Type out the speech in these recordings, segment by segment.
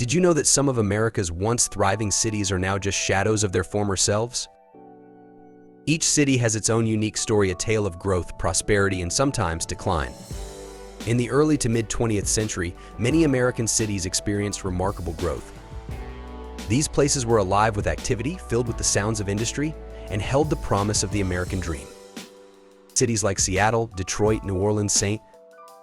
Did you know that some of America's once thriving cities are now just shadows of their former selves? Each city has its own unique story, a tale of growth, prosperity, and sometimes decline. In the early to mid-20th century, many American cities experienced remarkable growth. These places were alive with activity, filled with the sounds of industry, and held the promise of the American dream. Cities like Seattle, Detroit, New Orleans, St.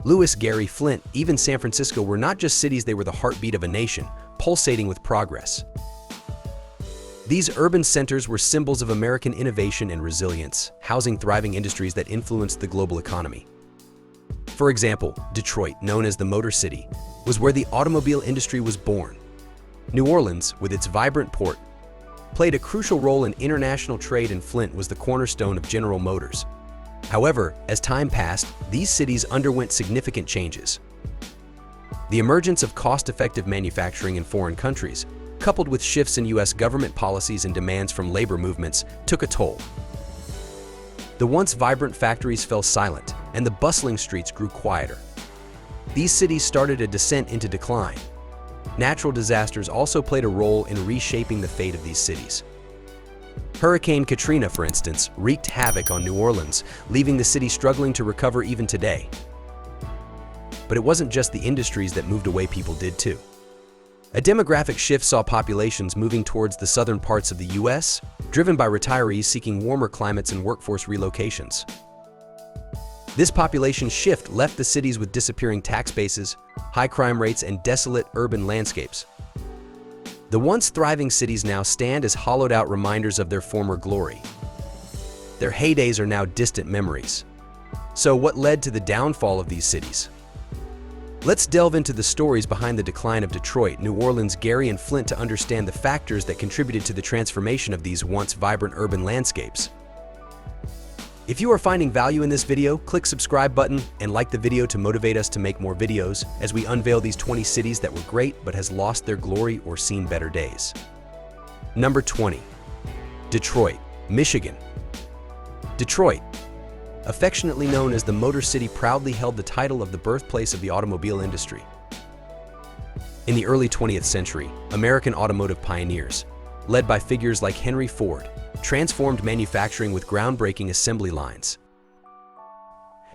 Louis, Gary, Flint, even San Francisco were not just cities, they were the heartbeat of a nation, pulsating with progress. These urban centers were symbols of American innovation and resilience, housing thriving industries that influenced the global economy. For example, Detroit, known as the Motor City, was where the automobile industry was born. New Orleans, with its vibrant port, played a crucial role in international trade, and Flint was the cornerstone of General Motors. However, as time passed, these cities underwent significant changes. The emergence of cost-effective manufacturing in foreign countries, coupled with shifts in U.S. government policies and demands from labor movements, took a toll. The once vibrant factories fell silent, and the bustling streets grew quieter. These cities started a descent into decline. Natural disasters also played a role in reshaping the fate of these cities. Hurricane Katrina, for instance, wreaked havoc on New Orleans, leaving the city struggling to recover even today. But it wasn't just the industries that moved away, people did too. A demographic shift saw populations moving towards the southern parts of the U.S., driven by retirees seeking warmer climates and workforce relocations. This population shift left the cities with disappearing tax bases, high crime rates, and desolate urban landscapes. The once thriving cities now stand as hollowed-out reminders of their former glory. Their heydays are now distant memories. So what led to the downfall of these cities? Let's delve into the stories behind the decline of Detroit, New Orleans, Gary, and Flint to understand the factors that contributed to the transformation of these once vibrant urban landscapes. If you are finding value in this video, click subscribe button and like the video to motivate us to make more videos as we unveil these 20 cities that were great but has lost their glory or seen better days. Number 20. Detroit, Michigan. Detroit, affectionately known as the Motor City, proudly held the title of the birthplace of the automobile industry. In the early 20th century, American automotive pioneers, led by figures like Henry Ford, transformed manufacturing with groundbreaking assembly lines.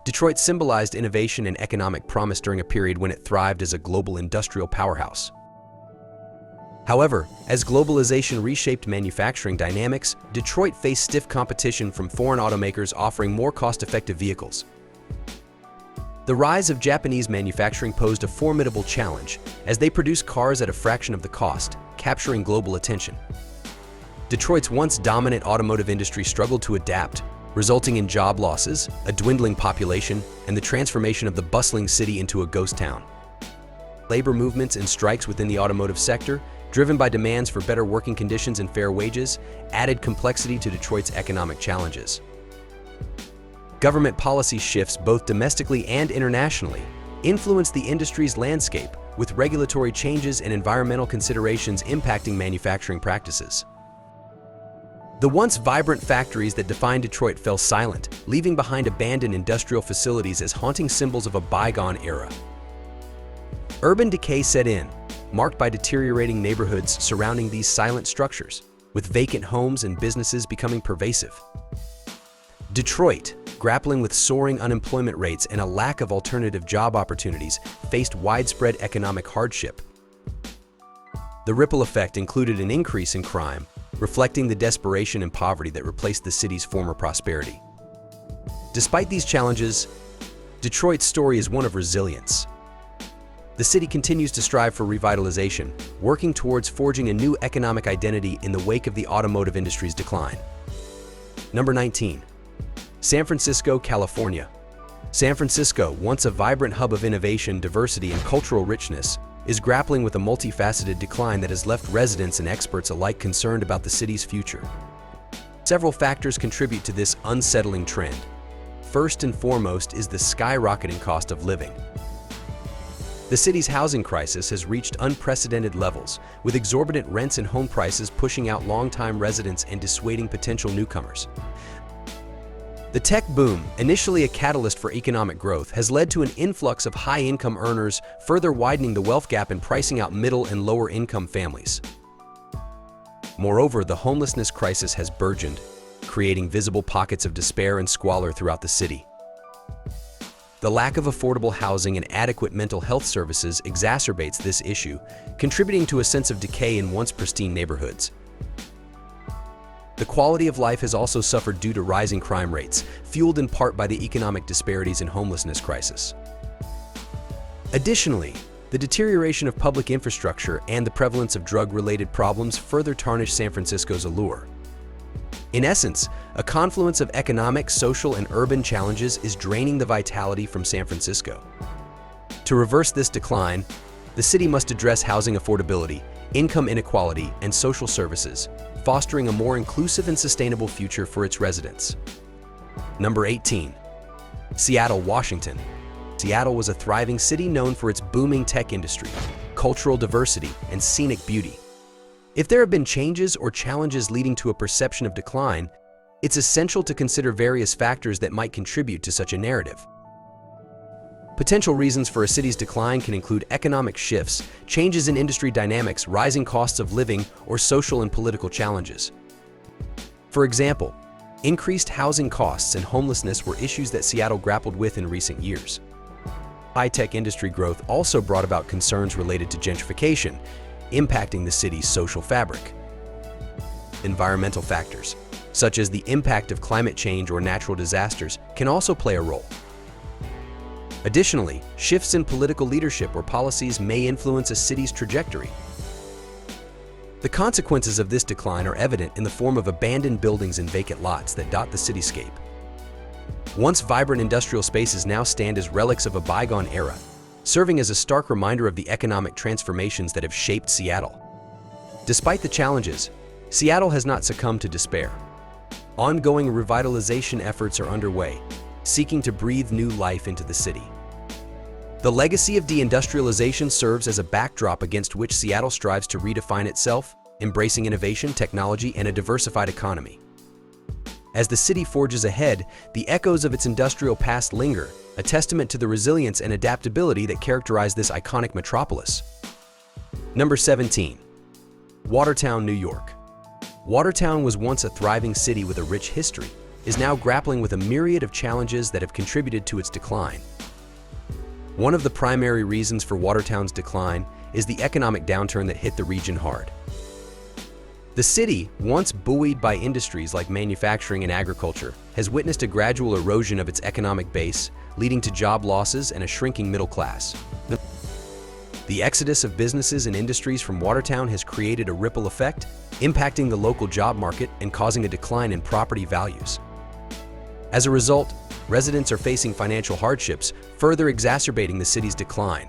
Detroit symbolized innovation and economic promise during a period when it thrived as a global industrial powerhouse. However, as globalization reshaped manufacturing dynamics, Detroit faced stiff competition from foreign automakers offering more cost-effective vehicles. The rise of Japanese manufacturing posed a formidable challenge as they produced cars at a fraction of the cost, capturing global attention. Detroit's once dominant automotive industry struggled to adapt, resulting in job losses, a dwindling population, and the transformation of the bustling city into a ghost town. Labor movements and strikes within the automotive sector, driven by demands for better working conditions and fair wages, added complexity to Detroit's economic challenges. Government policy shifts, both domestically and internationally, influenced the industry's landscape, with regulatory changes and environmental considerations impacting manufacturing practices. The once vibrant factories that defined Detroit fell silent, leaving behind abandoned industrial facilities as haunting symbols of a bygone era. Urban decay set in, marked by deteriorating neighborhoods surrounding these silent structures, with vacant homes and businesses becoming pervasive. Detroit, grappling with soaring unemployment rates and a lack of alternative job opportunities, faced widespread economic hardship. The ripple effect included an increase in crime, reflecting the desperation and poverty that replaced the city's former prosperity. Despite these challenges, Detroit's story is one of resilience. The city continues to strive for revitalization, working towards forging a new economic identity in the wake of the automotive industry's decline. Number 19. San Francisco, California. San Francisco, once a vibrant hub of innovation, diversity, and cultural richness, is grappling with a multifaceted decline that has left residents and experts alike concerned about the city's future. Several factors contribute to this unsettling trend. First and foremost is the skyrocketing cost of living. The city's housing crisis has reached unprecedented levels, with exorbitant rents and home prices pushing out longtime residents and dissuading potential newcomers. The tech boom, initially a catalyst for economic growth, has led to an influx of high-income earners, further widening the wealth gap and pricing out middle and lower-income families. Moreover, the homelessness crisis has burgeoned, creating visible pockets of despair and squalor throughout the city. The lack of affordable housing and adequate mental health services exacerbates this issue, contributing to a sense of decay in once pristine neighborhoods. The quality of life has also suffered due to rising crime rates, fueled in part by the economic disparities and homelessness crisis. Additionally, the deterioration of public infrastructure and the prevalence of drug-related problems further tarnish San Francisco's allure. In essence, a confluence of economic, social, and urban challenges is draining the vitality from San Francisco. To reverse this decline, the city must address housing affordability, income inequality, and social services, fostering a more inclusive and sustainable future for its residents. Number 18. Seattle, Washington. Seattle was a thriving city known for its booming tech industry, cultural diversity, and scenic beauty. If there have been changes or challenges leading to a perception of decline, it's essential to consider various factors that might contribute to such a narrative. Potential reasons for a city's decline can include economic shifts, changes in industry dynamics, rising costs of living, or social and political challenges. For example, increased housing costs and homelessness were issues that Seattle grappled with in recent years. High-tech industry growth also brought about concerns related to gentrification, impacting the city's social fabric. Environmental factors, such as the impact of climate change or natural disasters, can also play a role. Additionally, shifts in political leadership or policies may influence a city's trajectory. The consequences of this decline are evident in the form of abandoned buildings and vacant lots that dot the cityscape. Once vibrant industrial spaces now stand as relics of a bygone era, serving as a stark reminder of the economic transformations that have shaped Seattle. Despite the challenges, Seattle has not succumbed to despair. Ongoing revitalization efforts are underway, seeking to breathe new life into the city. The legacy of deindustrialization serves as a backdrop against which Seattle strives to redefine itself, embracing innovation, technology, and a diversified economy. As the city forges ahead, the echoes of its industrial past linger, a testament to the resilience and adaptability that characterize this iconic metropolis. Number 17. Watertown, New York. Watertown was once a thriving city with a rich history, is now grappling with a myriad of challenges that have contributed to its decline. One of the primary reasons for Watertown's decline is the economic downturn that hit the region hard. The city, once buoyed by industries like manufacturing and agriculture, has witnessed a gradual erosion of its economic base, leading to job losses and a shrinking middle class. The exodus of businesses and industries from Watertown has created a ripple effect, impacting the local job market and causing a decline in property values. As a result, residents are facing financial hardships, further exacerbating the city's decline.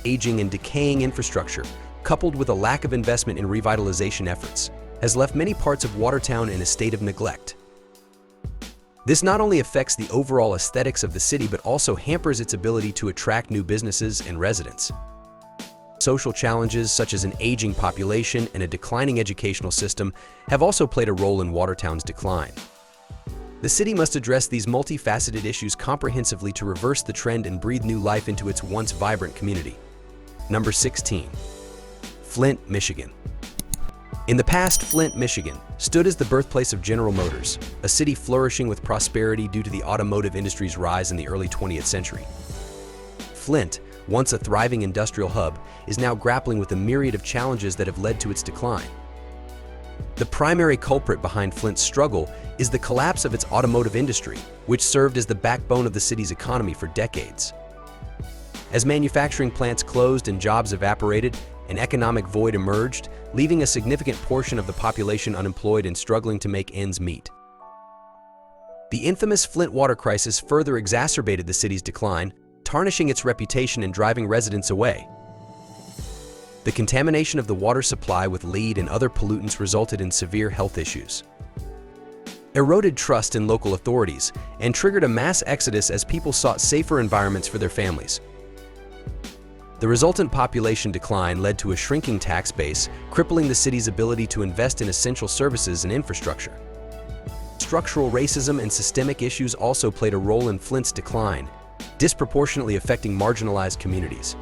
Aging and decaying infrastructure, coupled with a lack of investment in revitalization efforts, has left many parts of Watertown in a state of neglect. This not only affects the overall aesthetics of the city but also hampers its ability to attract new businesses and residents. Social challenges such as an aging population and a declining educational system have also played a role in Watertown's decline. The city must address these multifaceted issues comprehensively to reverse the trend and breathe new life into its once vibrant community. Number 16. Flint, Michigan. In the past, Flint, Michigan, stood as the birthplace of General Motors, a city flourishing with prosperity due to the automotive industry's rise in the early 20th century. Flint, once a thriving industrial hub, is now grappling with a myriad of challenges that have led to its decline. The primary culprit behind Flint's struggle is the collapse of its automotive industry, which served as the backbone of the city's economy for decades. As manufacturing plants closed and jobs evaporated, an economic void emerged, leaving a significant portion of the population unemployed and struggling to make ends meet. The infamous Flint water crisis further exacerbated the city's decline, tarnishing its reputation and driving residents away. The contamination of the water supply with lead and other pollutants resulted in severe health issues, eroded trust in local authorities, and triggered a mass exodus as people sought safer environments for their families. The resultant population decline led to a shrinking tax base, crippling the city's ability to invest in essential services and infrastructure. Structural racism and systemic issues also played a role in Flint's decline, disproportionately affecting marginalized communities.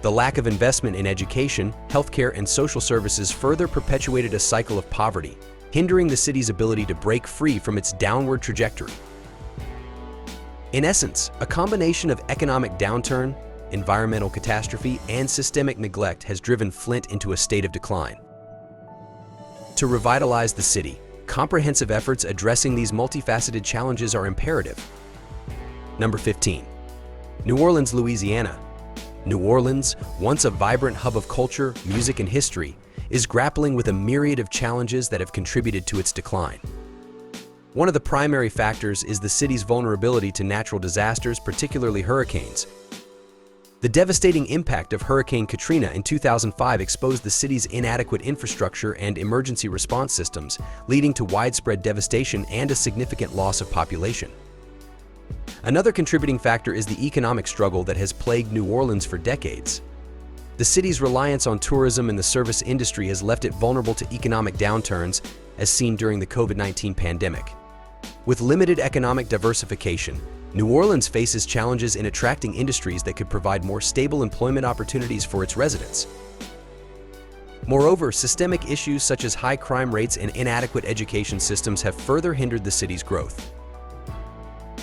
The lack of investment in education, healthcare, and social services further perpetuated a cycle of poverty, hindering the city's ability to break free from its downward trajectory. In essence, a combination of economic downturn, environmental catastrophe, and systemic neglect has driven Flint into a state of decline. To revitalize the city, comprehensive efforts addressing these multifaceted challenges are imperative. Number 15. New Orleans, Louisiana. New Orleans, once a vibrant hub of culture, music, and history, is grappling with a myriad of challenges that have contributed to its decline. One of the primary factors is the city's vulnerability to natural disasters, particularly hurricanes. The devastating impact of Hurricane Katrina in 2005 exposed the city's inadequate infrastructure and emergency response systems, leading to widespread devastation and a significant loss of population. Another contributing factor is the economic struggle that has plagued New Orleans for decades. The city's reliance on tourism and the service industry has left it vulnerable to economic downturns, as seen during the COVID-19 pandemic. With limited economic diversification, New Orleans faces challenges in attracting industries that could provide more stable employment opportunities for its residents. Moreover, systemic issues such as high crime rates and inadequate education systems have further hindered the city's growth.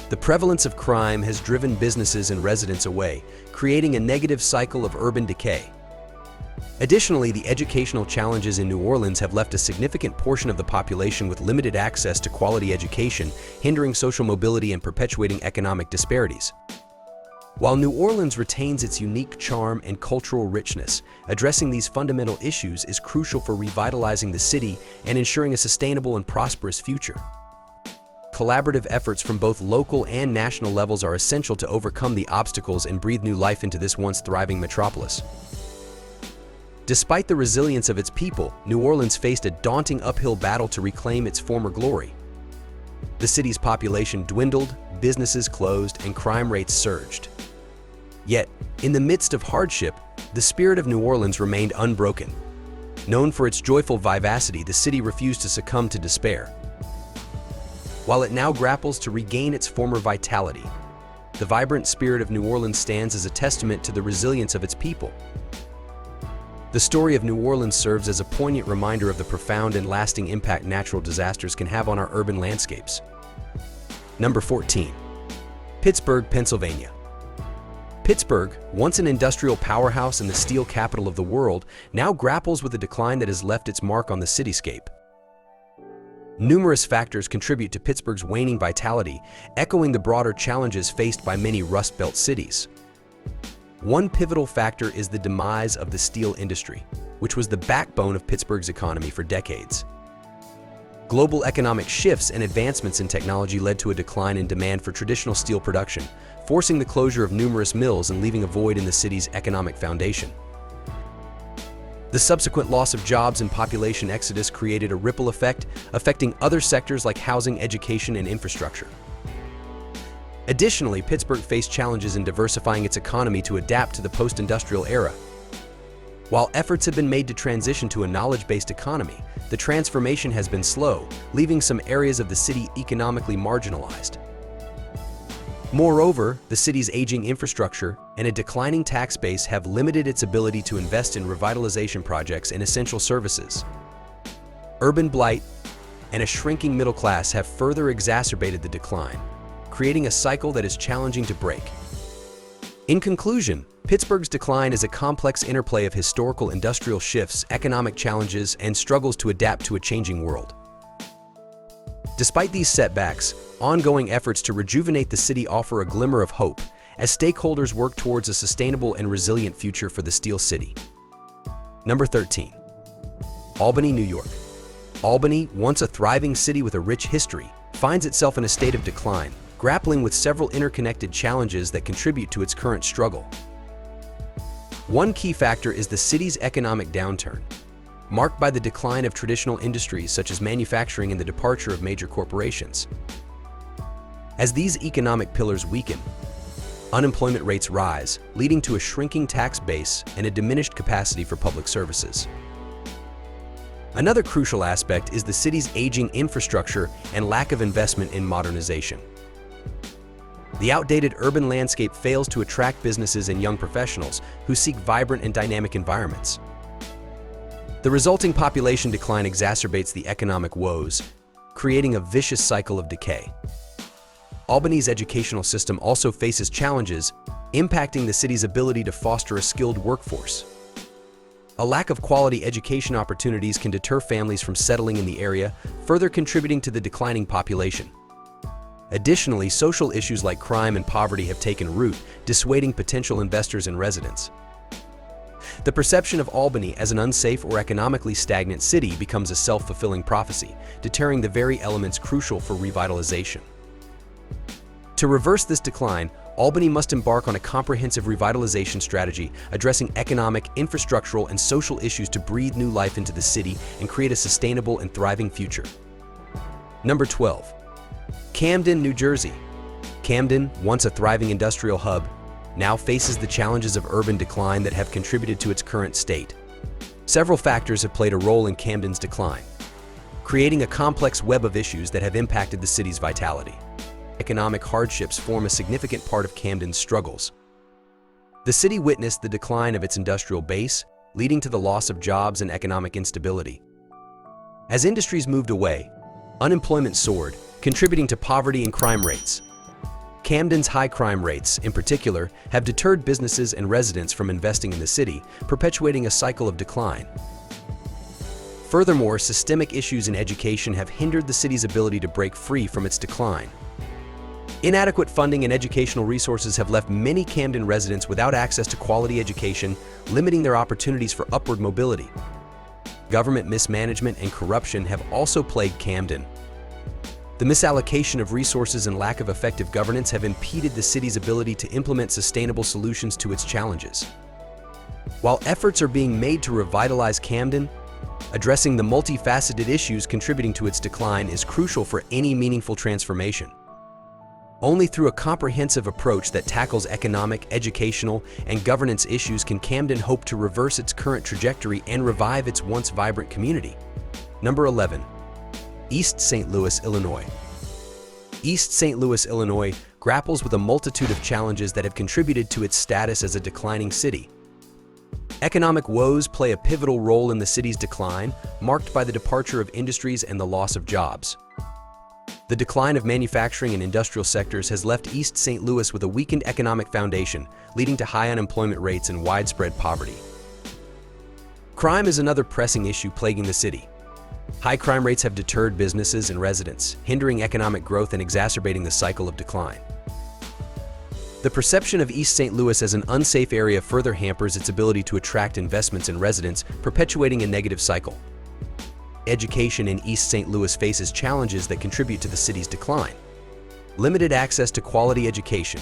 The prevalence of crime has driven businesses and residents away, creating a negative cycle of urban decay. Additionally, the educational challenges in New Orleans have left a significant portion of the population with limited access to quality education, hindering social mobility and perpetuating economic disparities. While New Orleans retains its unique charm and cultural richness, addressing these fundamental issues is crucial for revitalizing the city and ensuring a sustainable and prosperous future. Collaborative efforts from both local and national levels are essential to overcome the obstacles and breathe new life into this once thriving metropolis. Despite the resilience of its people, New Orleans faced a daunting uphill battle to reclaim its former glory. The city's population dwindled, businesses closed, and crime rates surged. Yet, in the midst of hardship, the spirit of New Orleans remained unbroken. Known for its joyful vivacity, the city refused to succumb to despair. While it now grapples to regain its former vitality, the vibrant spirit of New Orleans stands as a testament to the resilience of its people. The story of New Orleans serves as a poignant reminder of the profound and lasting impact natural disasters can have on our urban landscapes. Number 14. Pittsburgh, Pennsylvania. Pittsburgh, once an industrial powerhouse and the steel capital of the world, now grapples with a decline that has left its mark on the cityscape. Numerous factors contribute to Pittsburgh's waning vitality, echoing the broader challenges faced by many Rust Belt cities. One pivotal factor is the demise of the steel industry, which was the backbone of Pittsburgh's economy for decades. Global economic shifts and advancements in technology led to a decline in demand for traditional steel production, forcing the closure of numerous mills and leaving a void in the city's economic foundation. The subsequent loss of jobs and population exodus created a ripple effect, affecting other sectors like housing, education, and infrastructure. Additionally, Pittsburgh faced challenges in diversifying its economy to adapt to the post-industrial era. While efforts have been made to transition to a knowledge-based economy, the transformation has been slow, leaving some areas of the city economically marginalized. Moreover, the city's aging infrastructure and a declining tax base have limited its ability to invest in revitalization projects and essential services. Urban blight and a shrinking middle class have further exacerbated the decline, creating a cycle that is challenging to break. In conclusion, Pittsburgh's decline is a complex interplay of historical industrial shifts, economic challenges, and struggles to adapt to a changing world. Despite these setbacks, ongoing efforts to rejuvenate the city offer a glimmer of hope as stakeholders work towards a sustainable and resilient future for the Steel City. Number 13. Albany, New York. Albany, once a thriving city with a rich history, finds itself in a state of decline, grappling with several interconnected challenges that contribute to its current struggle. One key factor is the city's economic downturn, marked by the decline of traditional industries such as manufacturing and the departure of major corporations. As these economic pillars weaken, unemployment rates rise, leading to a shrinking tax base and a diminished capacity for public services. Another crucial aspect is the city's aging infrastructure and lack of investment in modernization. The outdated urban landscape fails to attract businesses and young professionals who seek vibrant and dynamic environments. The resulting population decline exacerbates the economic woes, creating a vicious cycle of decay. Albany's educational system also faces challenges, impacting the city's ability to foster a skilled workforce. A lack of quality education opportunities can deter families from settling in the area, further contributing to the declining population. Additionally, social issues like crime and poverty have taken root, dissuading potential investors and residents. The perception of Albany as an unsafe or economically stagnant city becomes a self-fulfilling prophecy, deterring the very elements crucial for revitalization. To reverse this decline, Albany must embark on a comprehensive revitalization strategy addressing economic, infrastructural, and social issues to breathe new life into the city and create a sustainable and thriving future. Number 12. Camden, New Jersey. Camden, once a thriving industrial hub, now faces the challenges of urban decline that have contributed to its current state. Several factors have played a role in Camden's decline, creating a complex web of issues that have impacted the city's vitality. Economic hardships form a significant part of Camden's struggles. The city witnessed the decline of its industrial base, leading to the loss of jobs and economic instability. As industries moved away, unemployment soared, contributing to poverty and crime rates. Camden's high crime rates, in particular, have deterred businesses and residents from investing in the city, perpetuating a cycle of decline. Furthermore, systemic issues in education have hindered the city's ability to break free from its decline. Inadequate funding and educational resources have left many Camden residents without access to quality education, limiting their opportunities for upward mobility. Government mismanagement and corruption have also plagued Camden. The misallocation of resources and lack of effective governance have impeded the city's ability to implement sustainable solutions to its challenges. While efforts are being made to revitalize Camden, addressing the multifaceted issues contributing to its decline is crucial for any meaningful transformation. Only through a comprehensive approach that tackles economic, educational, and governance issues can Camden hope to reverse its current trajectory and revive its once vibrant community. Number 11. East St. Louis, Illinois. East St. Louis, Illinois grapples with a multitude of challenges that have contributed to its status as a declining city. Economic woes play a pivotal role in the city's decline, marked by the departure of industries and the loss of jobs. The decline of manufacturing and industrial sectors has left East St. Louis with a weakened economic foundation, leading to high unemployment rates and widespread poverty. Crime is another pressing issue plaguing the city. High crime rates have deterred businesses and residents, hindering economic growth and exacerbating the cycle of decline. The perception of East St. Louis as an unsafe area further hampers its ability to attract investments and residents, perpetuating a negative cycle. Education in East St. Louis faces challenges that contribute to the city's decline. Limited access to quality education,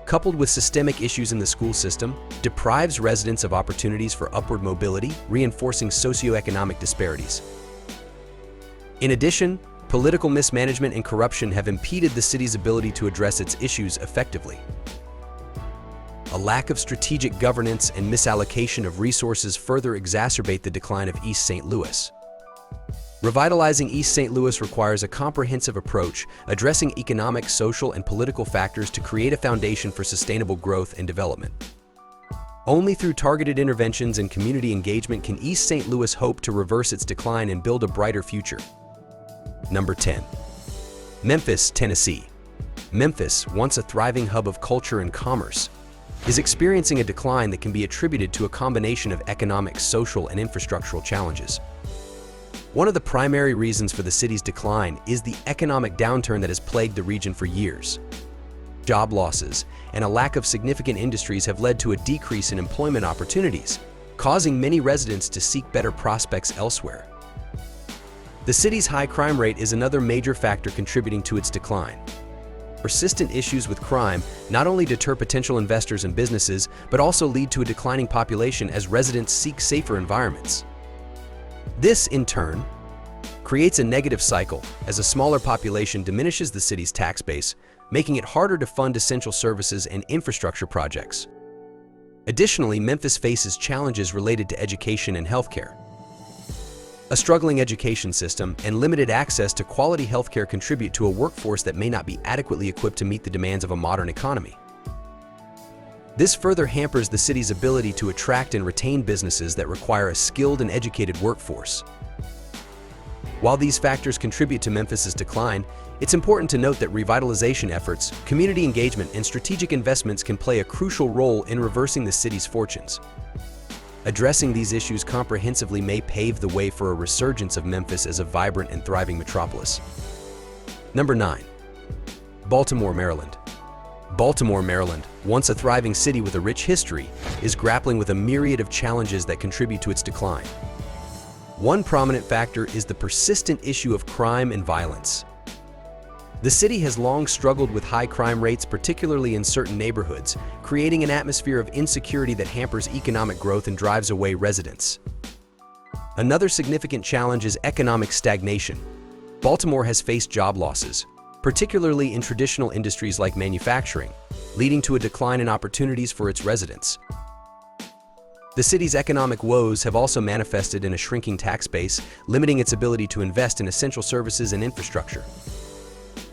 coupled with systemic issues in the school system, deprives residents of opportunities for upward mobility, reinforcing socioeconomic disparities. In addition, political mismanagement and corruption have impeded the city's ability to address its issues effectively. A lack of strategic governance and misallocation of resources further exacerbate the decline of East St. Louis. Revitalizing East St. Louis requires a comprehensive approach, addressing economic, social, and political factors to create a foundation for sustainable growth and development. Only through targeted interventions and community engagement can East St. Louis hope to reverse its decline and build a brighter future. Number 10. Memphis, Tennessee. Memphis, once a thriving hub of culture and commerce, is experiencing a decline that can be attributed to a combination of economic, social, and infrastructural challenges. One of the primary reasons for the city's decline is the economic downturn that has plagued the region for years. Job losses and a lack of significant industries have led to a decrease in employment opportunities, causing many residents to seek better prospects elsewhere. The city's high crime rate is another major factor contributing to its decline. Persistent issues with crime not only deter potential investors and businesses, but also lead to a declining population as residents seek safer environments. This, in turn, creates a negative cycle as a smaller population diminishes the city's tax base, making it harder to fund essential services and infrastructure projects. Additionally, Memphis faces challenges related to education and healthcare. A struggling education system and limited access to quality healthcare contribute to a workforce that may not be adequately equipped to meet the demands of a modern economy. This further hampers the city's ability to attract and retain businesses that require a skilled and educated workforce. While these factors contribute to Memphis's decline, it's important to note that revitalization efforts, community engagement, and strategic investments can play a crucial role in reversing the city's fortunes. Addressing these issues comprehensively may pave the way for a resurgence of Memphis as a vibrant and thriving metropolis. Number 9. Baltimore, Maryland. Baltimore, Maryland, once a thriving city with a rich history, is grappling with a myriad of challenges that contribute to its decline. One prominent factor is the persistent issue of crime and violence. The city has long struggled with high crime rates, particularly in certain neighborhoods, creating an atmosphere of insecurity that hampers economic growth and drives away residents. Another significant challenge is economic stagnation. Baltimore has faced job losses, particularly in traditional industries like manufacturing, leading to a decline in opportunities for its residents. The city's economic woes have also manifested in a shrinking tax base, limiting its ability to invest in essential services and infrastructure.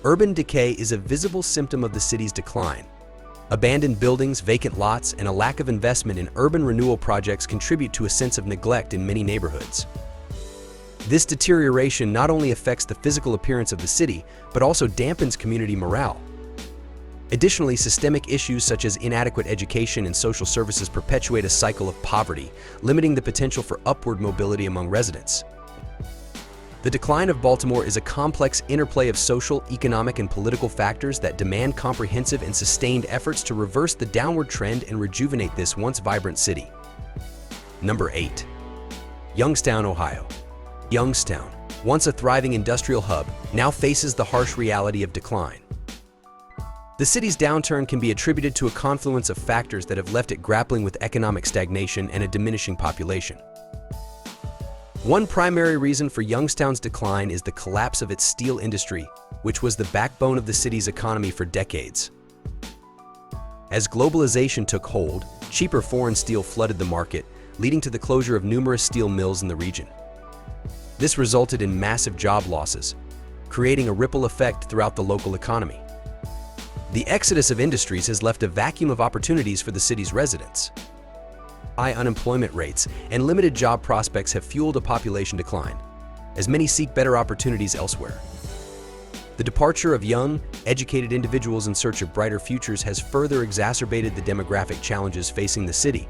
Urban decay is a visible symptom of the city's decline. Abandoned buildings, vacant lots, and a lack of investment in urban renewal projects contribute to a sense of neglect in many neighborhoods. This deterioration not only affects the physical appearance of the city, but also dampens community morale. Additionally, systemic issues such as inadequate education and social services perpetuate a cycle of poverty, limiting the potential for upward mobility among residents. The decline of Baltimore is a complex interplay of social, economic, and political factors that demand comprehensive and sustained efforts to reverse the downward trend and rejuvenate this once vibrant city. Number 8. Youngstown, Ohio. Youngstown, once a thriving industrial hub, now faces the harsh reality of decline. The city's downturn can be attributed to a confluence of factors that have left it grappling with economic stagnation and a diminishing population. One primary reason for Youngstown's decline is the collapse of its steel industry, which was the backbone of the city's economy for decades. As globalization took hold, cheaper foreign steel flooded the market, leading to the closure of numerous steel mills in the region. This resulted in massive job losses, creating a ripple effect throughout the local economy. The exodus of industries has left a vacuum of opportunities for the city's residents. High unemployment rates and limited job prospects have fueled a population decline, as many seek better opportunities elsewhere. The departure of young, educated individuals in search of brighter futures has further exacerbated the demographic challenges facing the city.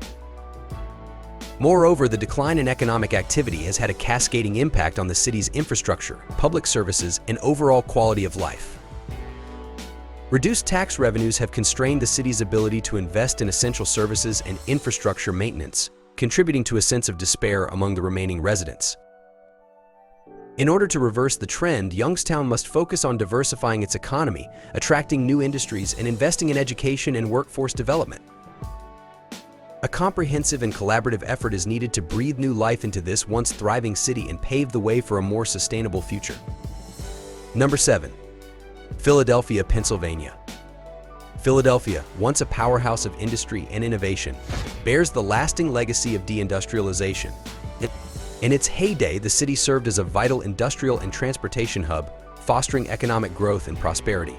Moreover, the decline in economic activity has had a cascading impact on the city's infrastructure, public services, and overall quality of life. Reduced tax revenues have constrained the city's ability to invest in essential services and infrastructure maintenance, contributing to a sense of despair among the remaining residents. In order to reverse the trend, Youngstown must focus on diversifying its economy, attracting new industries, and investing in education and workforce development. A comprehensive and collaborative effort is needed to breathe new life into this once thriving city and pave the way for a more sustainable future. Number 7. Philadelphia, Pennsylvania. Philadelphia, once a powerhouse of industry and innovation, bears the lasting legacy of deindustrialization. In its heyday, the city served as a vital industrial and transportation hub, fostering economic growth and prosperity.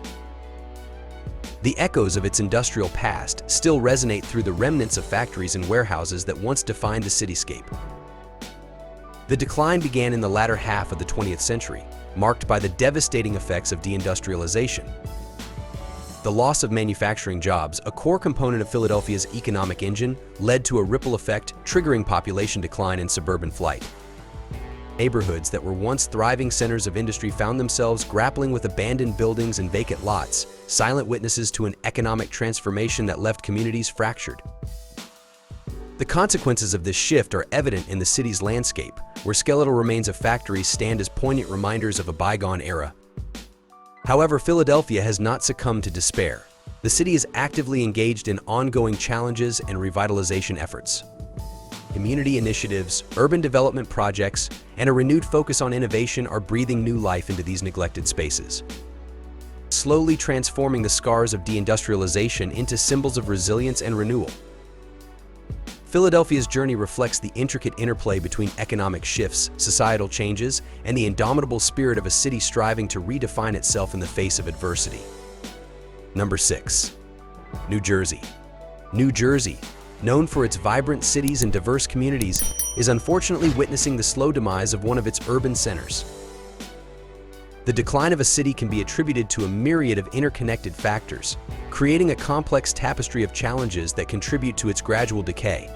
The echoes of its industrial past still resonate through the remnants of factories and warehouses that once defined the cityscape. The decline began in the latter half of the 20th century, marked by the devastating effects of deindustrialization. The loss of manufacturing jobs, a core component of Philadelphia's economic engine, led to a ripple effect, triggering population decline and suburban flight. Neighborhoods that were once thriving centers of industry found themselves grappling with abandoned buildings and vacant lots, silent witnesses to an economic transformation that left communities fractured. The consequences of this shift are evident in the city's landscape, where skeletal remains of factories stand as poignant reminders of a bygone era. However, Philadelphia has not succumbed to despair. The city is actively engaged in ongoing challenges and revitalization efforts. Community initiatives, urban development projects, and a renewed focus on innovation are breathing new life into these neglected spaces, slowly transforming the scars of deindustrialization into symbols of resilience and renewal. Philadelphia's journey reflects the intricate interplay between economic shifts, societal changes, and the indomitable spirit of a city striving to redefine itself in the face of adversity. Number 6. New Jersey. New Jersey, known for its vibrant cities and diverse communities, is unfortunately witnessing the slow demise of one of its urban centers. The decline of a city can be attributed to a myriad of interconnected factors, creating a complex tapestry of challenges that contribute to its gradual decay.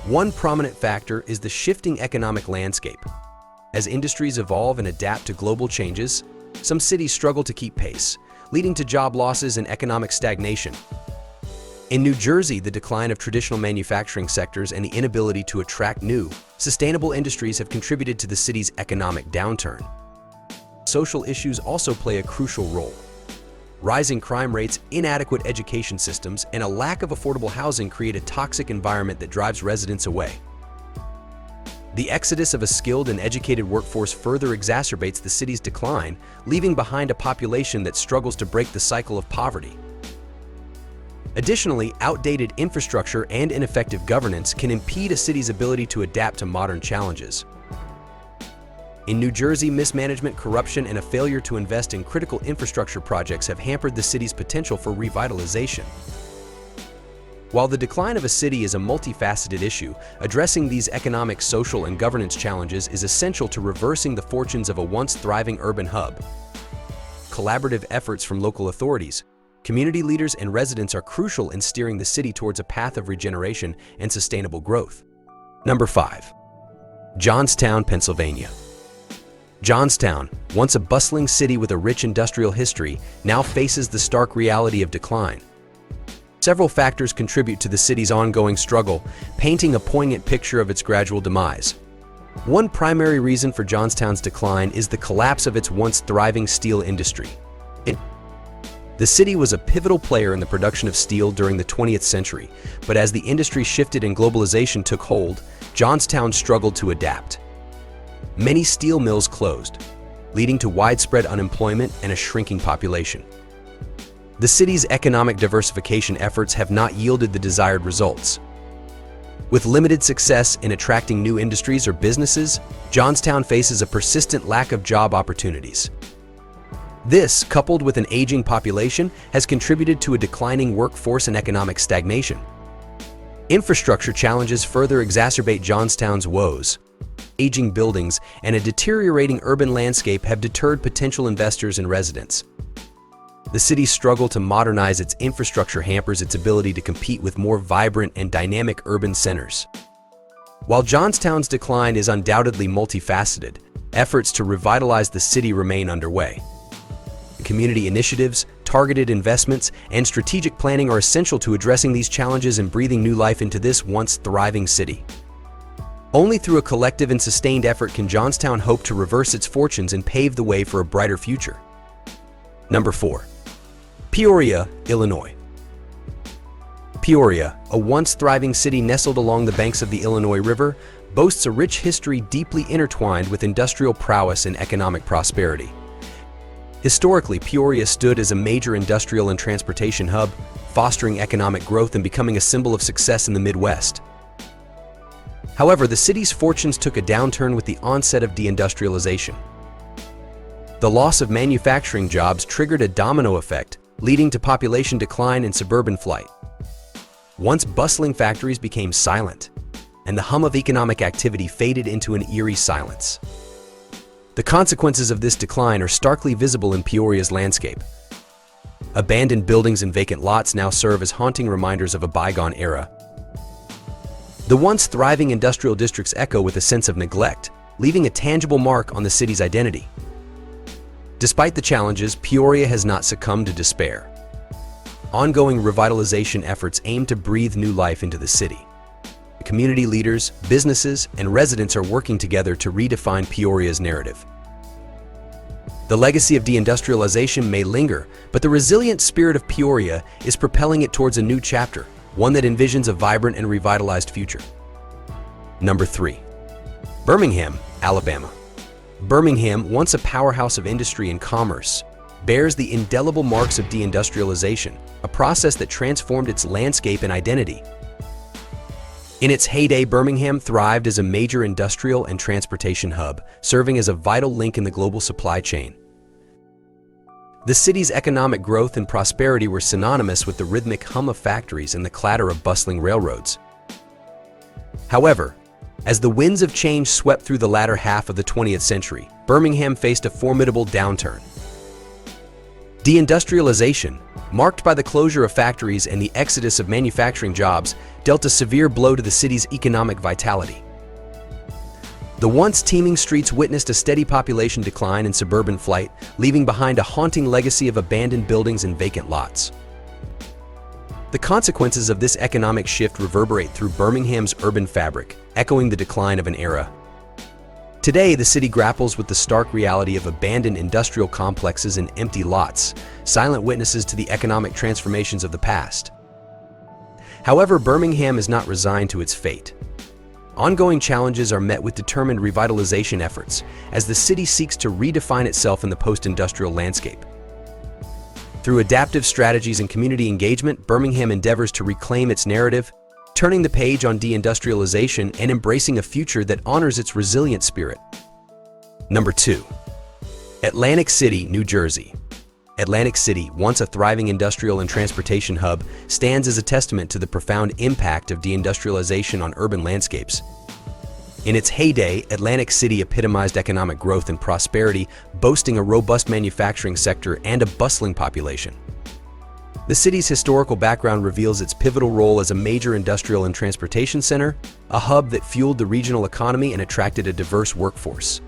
One prominent factor is the shifting economic landscape. As industries evolve and adapt to global changes, some cities struggle to keep pace, leading to job losses and economic stagnation. In New Jersey, the decline of traditional manufacturing sectors and the inability to attract new, sustainable industries have contributed to the city's economic downturn. Social issues also play a crucial role. Rising crime rates, inadequate education systems, and a lack of affordable housing create a toxic environment that drives residents away. The exodus of a skilled and educated workforce further exacerbates the city's decline, leaving behind a population that struggles to break the cycle of poverty. Additionally, outdated infrastructure and ineffective governance can impede a city's ability to adapt to modern challenges. In New Jersey, mismanagement, corruption, and a failure to invest in critical infrastructure projects have hampered the city's potential for revitalization. While the decline of a city is a multifaceted issue, addressing these economic, social, and governance challenges is essential to reversing the fortunes of a once thriving urban hub. Collaborative efforts from local authorities, community leaders, and residents are crucial in steering the city towards a path of regeneration and sustainable growth. Number 5. Johnstown, Pennsylvania. Johnstown, once a bustling city with a rich industrial history, now faces the stark reality of decline. Several factors contribute to the city's ongoing struggle, painting a poignant picture of its gradual demise. One primary reason for Johnstown's decline is the collapse of its once thriving steel industry. The city was a pivotal player in the production of steel during the 20th century, but as the industry shifted and globalization took hold, Johnstown struggled to adapt. Many steel mills closed, leading to widespread unemployment and a shrinking population. The city's economic diversification efforts have not yielded the desired results. With limited success in attracting new industries or businesses, Johnstown faces a persistent lack of job opportunities. This, coupled with an aging population, has contributed to a declining workforce and economic stagnation. Infrastructure challenges further exacerbate Johnstown's woes. Aging buildings and a deteriorating urban landscape have deterred potential investors and residents. The city's struggle to modernize its infrastructure hampers its ability to compete with more vibrant and dynamic urban centers. While Johnstown's decline is undoubtedly multifaceted, efforts to revitalize the city remain underway. Community initiatives, targeted investments, and strategic planning are essential to addressing these challenges and breathing new life into this once thriving city. Only through a collective and sustained effort can Johnstown hope to reverse its fortunes and pave the way for a brighter future. Number 4. Peoria, Illinois. Peoria, a once thriving city nestled along the banks of the Illinois River, boasts a rich history deeply intertwined with industrial prowess and economic prosperity. Historically, Peoria stood as a major industrial and transportation hub, fostering economic growth and becoming a symbol of success in the Midwest. However, the city's fortunes took a downturn with the onset of deindustrialization. The loss of manufacturing jobs triggered a domino effect, leading to population decline and suburban flight. Once bustling factories became silent, and the hum of economic activity faded into an eerie silence. The consequences of this decline are starkly visible in Peoria's landscape. Abandoned buildings and vacant lots now serve as haunting reminders of a bygone era. The once thriving industrial districts echo with a sense of neglect, leaving a tangible mark on the city's identity. Despite the challenges, Peoria has not succumbed to despair. Ongoing revitalization efforts aim to breathe new life into the city. Community leaders, businesses, and residents are working together to redefine Peoria's narrative. The legacy of deindustrialization may linger, but the resilient spirit of Peoria is propelling it towards a new chapter, one that envisions a vibrant and revitalized future. Number 3. Birmingham, Alabama. Birmingham, once a powerhouse of industry and commerce, bears the indelible marks of deindustrialization, a process that transformed its landscape and identity. In its heyday, Birmingham thrived as a major industrial and transportation hub, serving as a vital link in the global supply chain. The city's economic growth and prosperity were synonymous with the rhythmic hum of factories and the clatter of bustling railroads. However, as the winds of change swept through the latter half of the 20th century, Birmingham faced a formidable downturn. Deindustrialization, marked by the closure of factories and the exodus of manufacturing jobs, dealt a severe blow to the city's economic vitality. The once teeming streets witnessed a steady population decline and suburban flight, leaving behind a haunting legacy of abandoned buildings and vacant lots. The consequences of this economic shift reverberate through Birmingham's urban fabric, echoing the decline of an era. Today, the city grapples with the stark reality of abandoned industrial complexes and empty lots, silent witnesses to the economic transformations of the past. However, Birmingham is not resigned to its fate. Ongoing challenges are met with determined revitalization efforts as the city seeks to redefine itself in the post-industrial landscape. Through adaptive strategies and community engagement, Birmingham endeavors to reclaim its narrative, turning the page on deindustrialization and embracing a future that honors its resilient spirit. Number 2. Atlantic City, New Jersey. Atlantic City, once a thriving industrial and transportation hub, stands as a testament to the profound impact of deindustrialization on urban landscapes. In its heyday, Atlantic City epitomized economic growth and prosperity, boasting a robust manufacturing sector and a bustling population. The city's historical background reveals its pivotal role as a major industrial and transportation center, a hub that fueled the regional economy and attracted a diverse workforce.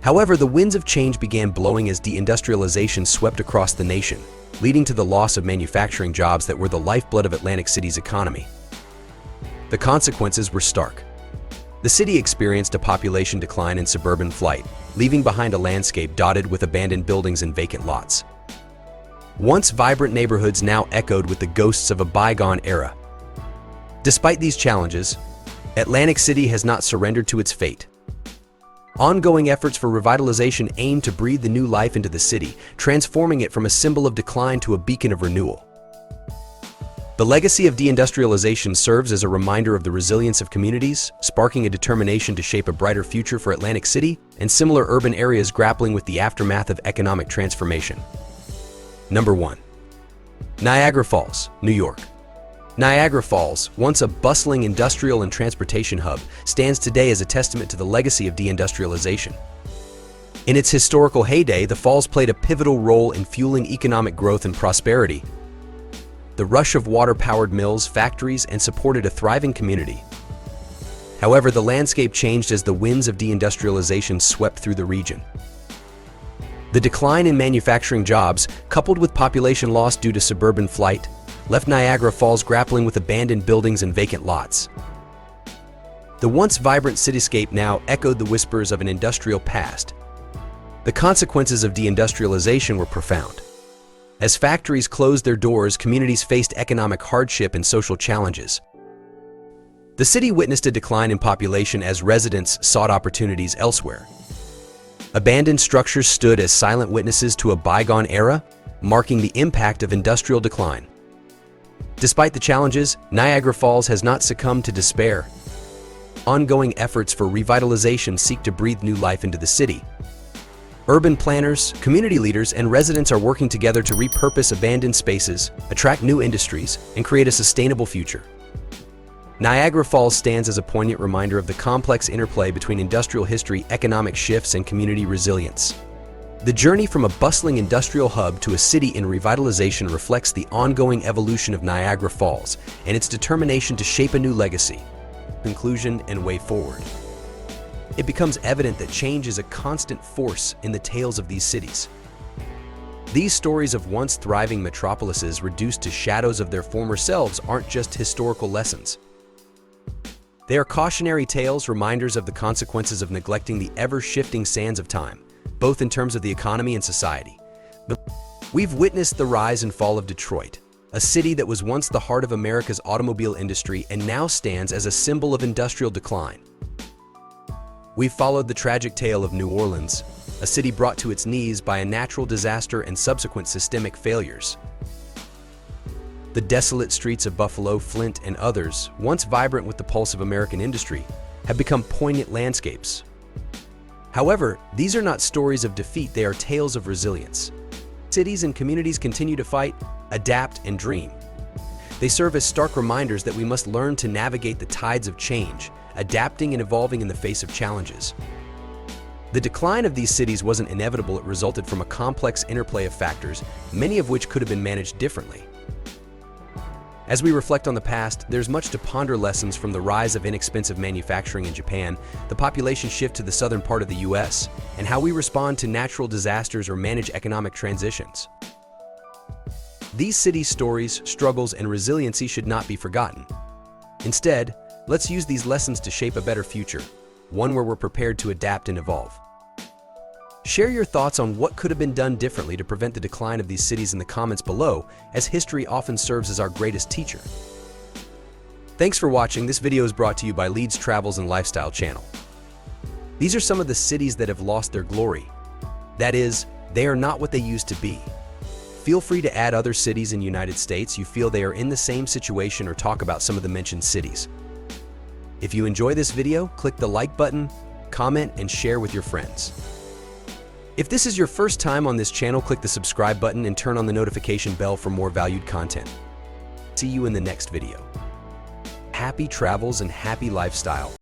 However, the winds of change began blowing as deindustrialization swept across the nation, leading to the loss of manufacturing jobs that were the lifeblood of Atlantic City's economy. The consequences were stark. The city experienced a population decline and suburban flight, leaving behind a landscape dotted with abandoned buildings and vacant lots. Once vibrant neighborhoods now echoed with the ghosts of a bygone era. Despite these challenges, Atlantic City has not surrendered to its fate. Ongoing efforts for revitalization aim to breathe the new life into the city, transforming it from a symbol of decline to a beacon of renewal. The legacy of deindustrialization serves as a reminder of the resilience of communities, sparking a determination to shape a brighter future for Atlantic City and similar urban areas grappling with the aftermath of economic transformation. Number 1. Niagara Falls, New York. Niagara Falls, once a bustling industrial and transportation hub, stands today as a testament to the legacy of deindustrialization. In its historical heyday, the falls played a pivotal role in fueling economic growth and prosperity. The rush of water-powered mills, factories, and supported a thriving community. However, the landscape changed as the winds of deindustrialization swept through the region. The decline in manufacturing jobs, coupled with population loss due to suburban flight, left Niagara Falls grappling with abandoned buildings and vacant lots. The once vibrant cityscape now echoed the whispers of an industrial past. The consequences of deindustrialization were profound. As factories closed their doors, communities faced economic hardship and social challenges. The city witnessed a decline in population as residents sought opportunities elsewhere. Abandoned structures stood as silent witnesses to a bygone era, marking the impact of industrial decline. Despite the challenges, Niagara Falls has not succumbed to despair. Ongoing efforts for revitalization seek to breathe new life into the city. Urban planners, community leaders, and residents are working together to repurpose abandoned spaces, attract new industries, and create a sustainable future. Niagara Falls stands as a poignant reminder of the complex interplay between industrial history, economic shifts, and community resilience. The journey from a bustling industrial hub to a city in revitalization reflects the ongoing evolution of Niagara Falls and its determination to shape a new legacy, conclusion, and way forward. It becomes evident that change is a constant force in the tales of these cities. These stories of once thriving metropolises reduced to shadows of their former selves aren't just historical lessons. They are cautionary tales, reminders of the consequences of neglecting the ever-shifting sands of time, both in terms of the economy and society. We've witnessed the rise and fall of Detroit, a city that was once the heart of America's automobile industry and now stands as a symbol of industrial decline. We've followed the tragic tale of New Orleans, a city brought to its knees by a natural disaster and subsequent systemic failures. The desolate streets of Buffalo, Flint, and others, once vibrant with the pulse of American industry, have become poignant landscapes. However, these are not stories of defeat, they are tales of resilience. Cities and communities continue to fight, adapt, and dream. They serve as stark reminders that we must learn to navigate the tides of change, adapting and evolving in the face of challenges. The decline of these cities wasn't inevitable, it resulted from a complex interplay of factors, many of which could have been managed differently. As we reflect on the past, there's much to ponder: lessons from the rise of inexpensive manufacturing in Japan, the population shift to the southern part of the US, and how we respond to natural disasters or manage economic transitions. These city stories, struggles, and resiliency should not be forgotten. Instead, let's use these lessons to shape a better future, one where we're prepared to adapt and evolve. Share your thoughts on what could have been done differently to prevent the decline of these cities in the comments below, as history often serves as our greatest teacher. Thanks for watching. This video is brought to you by Leeds Travels and Lifestyle channel. These are some of the cities that have lost their glory. That is, they are not what they used to be. Feel free to add other cities in the United States you feel they are in the same situation, or talk about some of the mentioned cities. If you enjoy this video, click the like button, comment, and share with your friends. If this is your first time on this channel, click the subscribe button and turn on the notification bell for more valued content. See you in the next video. Happy travels and happy lifestyle.